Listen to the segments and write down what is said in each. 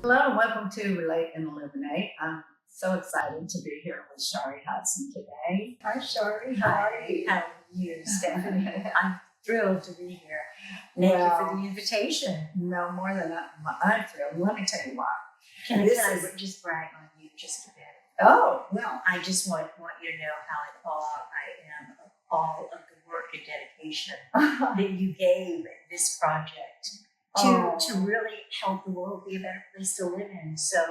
Hello and welcome to Relate and Illuminate. I'm so excited to be here with Shari Hudson today. Hi, Shari. How are you? How are you, Stephanie? I'm thrilled to be here. Thank you for the invitation. No more than I'm thrilled. Let me tell you why. Can I just brag on you just a bit? Oh, well. I just want you to know how in awe I am of all of the work and dedication that you gave this project to really help the world be a better place to live in. So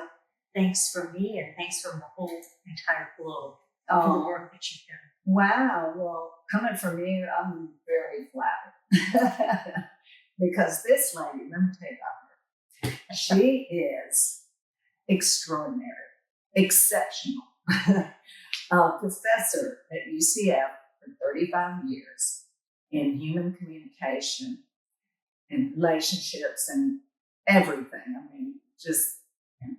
thanks from me and thanks from the whole entire globe for the work that you've done. Wow. Well, coming from you, I'm very flattered. Because this lady, let me tell you about her. She is extraordinary, exceptional. A professor at UCF for 35 years in human communication and relationships and everything. I mean, just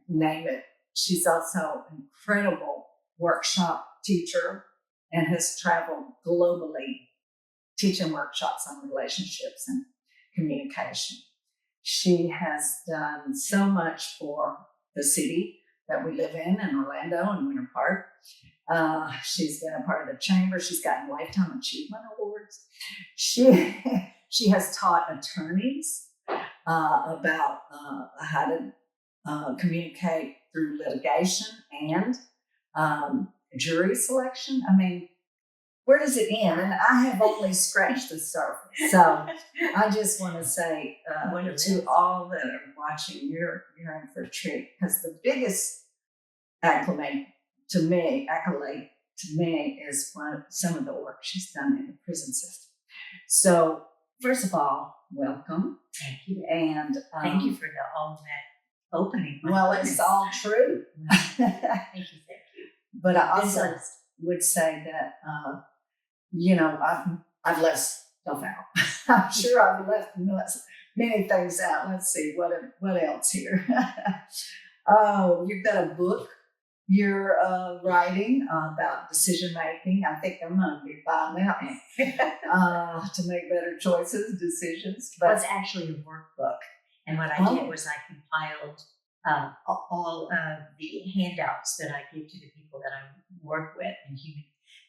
name it. She's also an incredible workshop teacher and has traveled globally teaching workshops on relationships and communication. She has done so much for the city that we live in Orlando and Winter Park. She's been a part of the chamber. She's gotten Lifetime Achievement Awards. She has taught attorneys about how to communicate through litigation and jury selection. I mean, where does it end? And I have only scratched the surface. So I just want to say to all that are watching, you're in for a treat, because the biggest accolade to me is some of the work she's done in the prison system. So first of all, welcome. Thank you. And thank you for all that opening. Well, it's all true. Thank you. But I also would say that, I've left stuff out. I'm sure I've left many things out. Let's see, what else here? Oh, you've got a book you're writing about decision making. I think I'm going to be buying that one to make better choices, decisions. But it's actually a workbook. And what I did was I compiled all of the handouts that I give to the people that I work with in human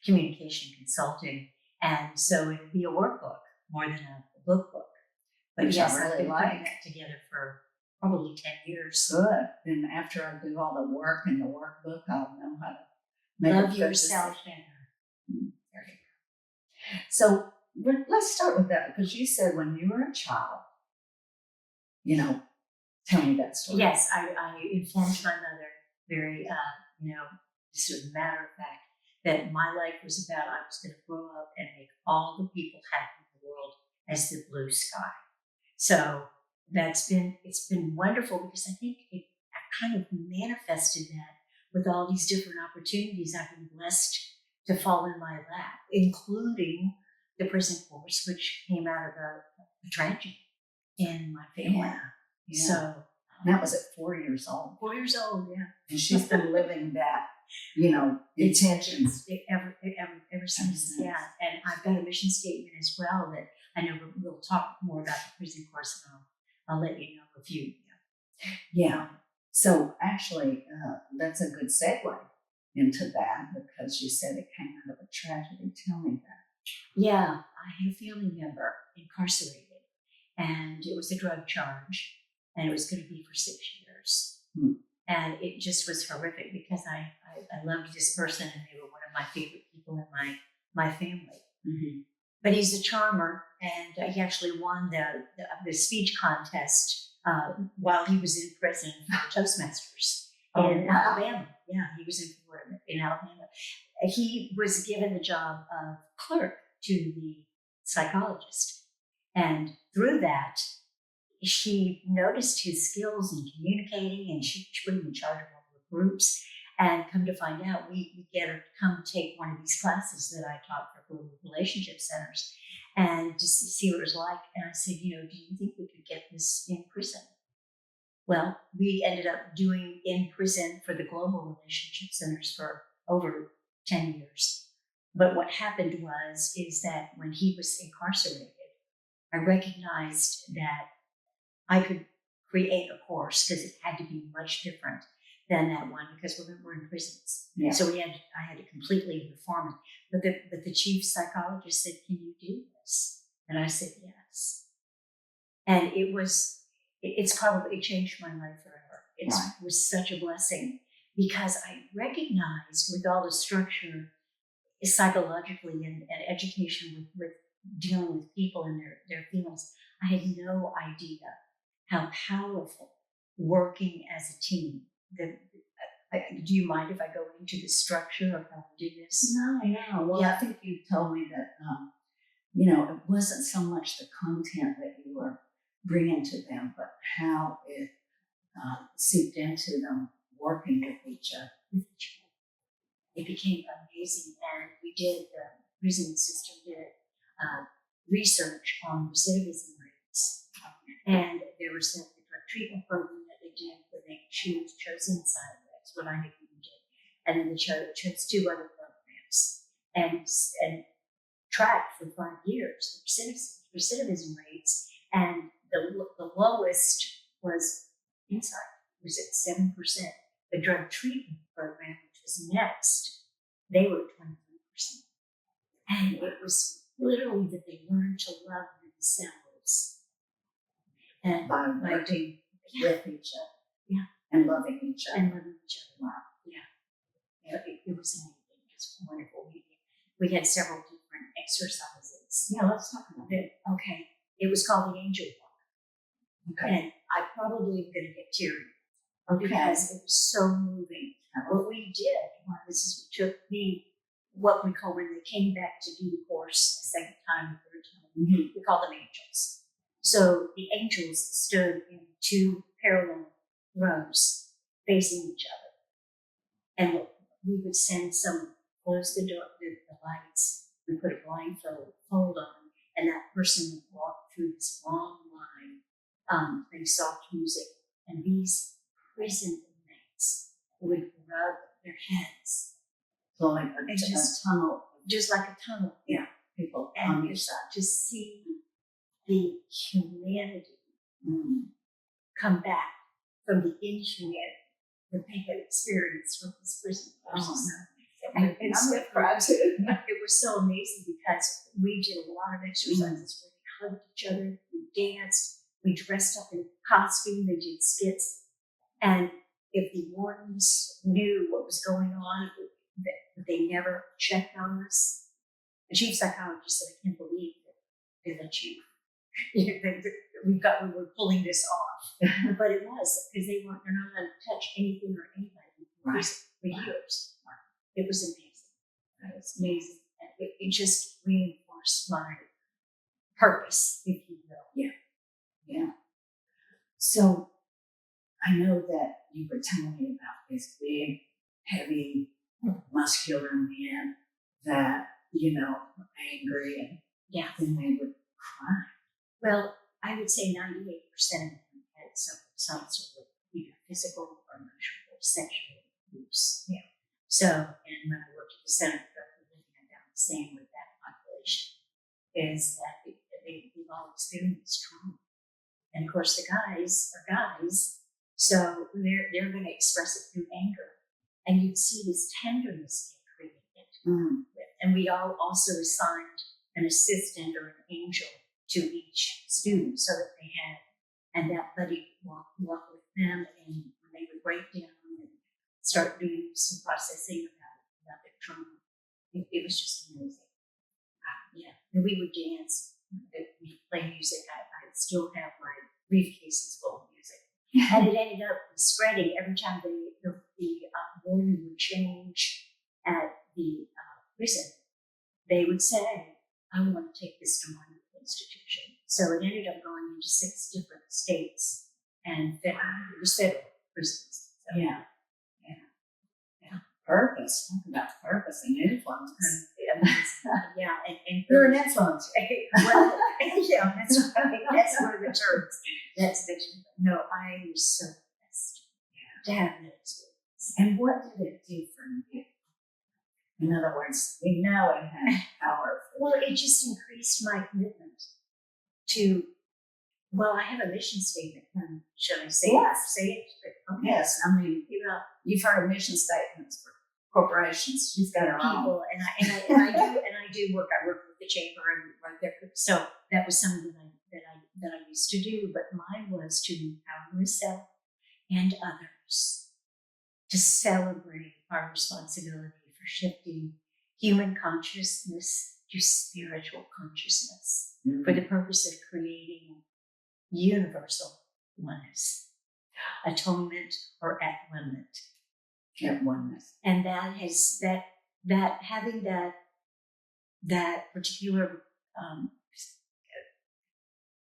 communication consulting. And so it would be a workbook more than a book. But yes, I've been putting that together for probably 10 years. Good. And after I do all the work in the workbook, I'll know how to make love yourself better. So let's start with that, because you said when you were a child, tell me that story. Yes, I informed my mother very, just as a matter of fact, that my life was about I was going to grow up and make all the people happy in the world as the blue sky. So it's been wonderful, because I think I kind of manifested that with all these different opportunities I've been blessed to fall in my lap, including the prison course, which came out of a tragedy in my family. Yeah. So that was at 4 years old. 4 years old, yeah. And she's been living that, intentions ever since. Yeah. And I've got a mission statement as well that I know we'll talk more about the prison course, and I'll let you know a few. Yeah. So actually, that's a good segue into that, because you said it came out of a tragedy. Tell me that. Yeah, I had a family member incarcerated, and it was a drug charge, and it was going to be for 6 years. And it just was horrific, because I loved this person, and they were one of my favorite people in my family. Mm-hmm. But he's a charmer, and he actually won the speech contest while he was in prison for Toastmasters in Alabama. Yeah, he was in Florida, in Alabama. He was given the job of clerk to the psychologist. And through that, she noticed his skills in communicating, and she put him in charge of all the groups. And come to find out, we get her to come take one of these classes that I taught for global relationship centers, and just to see what it was like. And I said, do you think we could get this in prison? Well, we ended up doing in prison for the global relationship centers for over 10 years. But what happened is that when he was incarcerated, I recognized that I could create a course because it had to be much different than that one because we're in prisons. Yeah. So I had to completely reform it. But the chief psychologist said, "Can you do this?" And I said, "Yes." And it changed my life forever. It was such a blessing because I recognized with all the structure psychologically and education with dealing with people and their feelings, I had no idea how powerful working as a team. Do you mind if I go into the structure of how we do this? No. Well, Yeah. I think you told me that, it wasn't so much the content that you were bringing to them, but how it seeped into them working with each other. It became amazing, and the prison system did research on recidivism rates, and there was a drug treatment program that they did where they chose inside. That's what I did, and then they chose 2 other programs and tracked for 5 years the recidivism rates, and the lowest was inside. It was at 7%. The drug treatment program, which was next, they were at 23%. And it was literally that they learned to love themselves. And By working with each other. Yeah. And loving each other. Wow. Yeah. It was amazing. Just wonderful. We had several different exercises. Yeah, let's talk about it. Okay. It was called the Angel Walk. Okay. And I probably am going to get teary. Okay. Because it was so moving. What we did was we took what we call when they came back to do the course the second time, third time, we called them angels. So the angels stood in 2 parallel rows facing each other. And we would send someone, close the door, the lights, we put a blindfold on, and that person would walk through this long line, playing soft music, and these prison inmates would rub their heads. So like a tunnel. Just like a tunnel. Yeah. People and on your side. To see the humanity come back from the inhumanity that they had experienced from this prison. And I'm with pride too. It was so amazing because we did a lot of exercises where we hugged each other, we danced, we dressed up in costume, they did skits. And if the wardens knew what was going on, that they never checked on us. The chief psychologist said, "I can't believe that they let you. We were pulling this off." But it was because they're not allowed to touch anything or anybody for years. It was amazing. It was amazing. And it just reinforced my purpose, if you will. Yeah. So I know that you were telling me about this big, heavy, muscular man that, were angry and then they would cry. Well, I would say 98% of them had some sort of either physical or emotional, sexual abuse. Yeah. So, and when I worked at the Center for Drug Relief, I found the same with that population, is that they've all experienced trauma. And of course, the guys are guys, so they're going to express it through anger. And you'd see this tenderness get created. And we all also assigned an assistant or an angel to each student so that they had, and that buddy would walk with them, and when they would break down and start doing some processing about their trauma, it was just amazing. And we would dance, we'd play music. I still have my briefcases full of music. And it ended up spreading every time the warden would change at the prison. They would say, "I want to take this to my institution." So it ended up going into 6 different states, and it was federal prisons. So, Yeah. Purpose. Talk about purpose and influence. and You're an influence. Well, yeah, that's right. That's one of the terms. That's the term. No, I was so blessed to have that experience. And what did it do for you? In other words, we know it had power. Well, it just increased my commitment to Well, I have a mission statement. Shall I say Yes. it? Say it. Okay. Yes, I mean, You know, you've heard of mission statements for corporations. She's got her own. people, and I do work. I work with the chamber and right there. So that was something that I used to do. But mine was to empower myself and others to celebrate our responsibility for shifting human consciousness to spiritual consciousness for the purpose of creating universal oneness, atonement or at-one-ment. At oneness. And that having that particular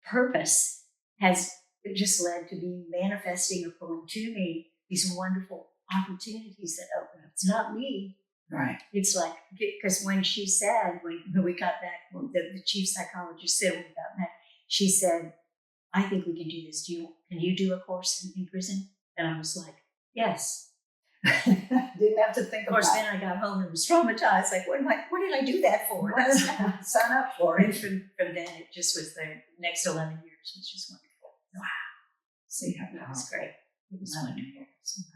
purpose has just led to me manifesting or pulling to me these wonderful opportunities that open up. It's not me. Right. It's like, because when she said, when we got back, when the chief psychologist said when we got back, she said, I think we can do this. Can you do a course in prison? And I was like, yes. Didn't have to think Of course, about then I got home and was traumatized. Like, what did I do that for? it. Sign up for And it. from then, it just was the next 11 years was just wonderful. Wow. See how It was great. It was 11 wonderful. years.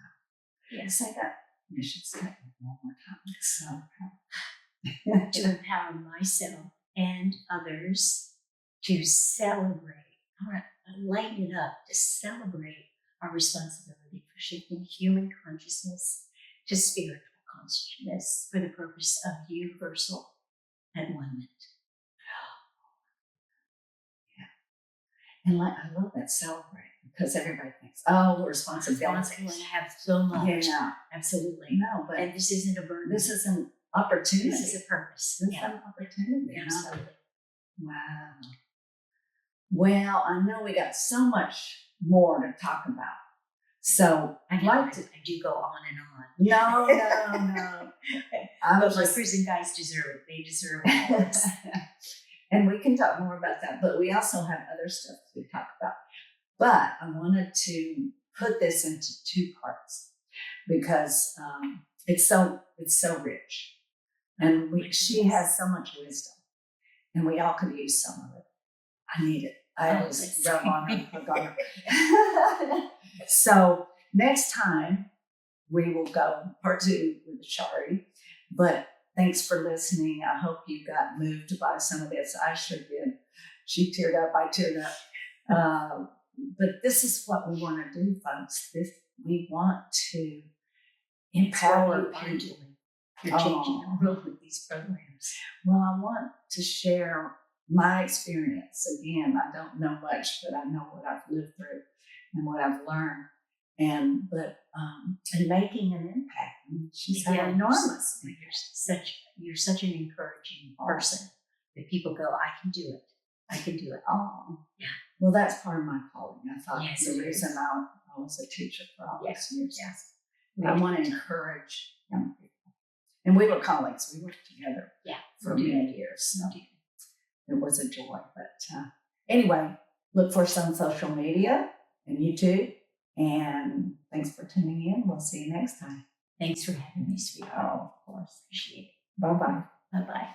Yes. Say that mission statement one more time. It's so To empower myself and others to celebrate, all right, lighten it up, to celebrate our responsibility for shifting human consciousness to spiritual consciousness for the purpose of universal at-one-ment. And like, I love that celebrate because everybody thinks, oh, responsibility. Responsible and have so much. Yeah. Absolutely. No, but And this isn't a burden. this is an opportunity. This is a purpose. This is Yeah, an opportunity. huh? absolutely. Wow. Well, I know we got so much more to talk about. So I'd like to. I do go on and on. No, no, no. I But was my just, prison guys deserve it. They deserve it. and we can talk more about that, but we also have other stuff to talk about. But I wanted to put this into two parts because it's so rich, and she has so much wisdom, and we all could use some of it. I need it. I always rub on her, hug on her. So next time we will go part 2 with Shari. But thanks for listening. I hope you got moved by some of this. I sure did. She teared up. I teared up. But this is what we want to do, folks. We want to empower people. Pendulum. You're changing the world with these programs. Well, I want to share my experience. Again, I don't know much, but I know what I've lived through and what I've learned. And making an impact. She's had enormous. You're such an encouraging person that people go, I can do it. I can do it. Oh, Yeah. Well, that's part of my calling. I thought Yes, the it reason is. I was a teacher for all these years. Yes. I want to encourage young people. And we were colleagues. We worked together for many years. So it was a joy. But anyway, look for us on social media and YouTube. And thanks for tuning in. We'll see you next time. Thanks for having me, sweetheart. Oh, of course. Appreciate it. Bye-bye. Bye-bye.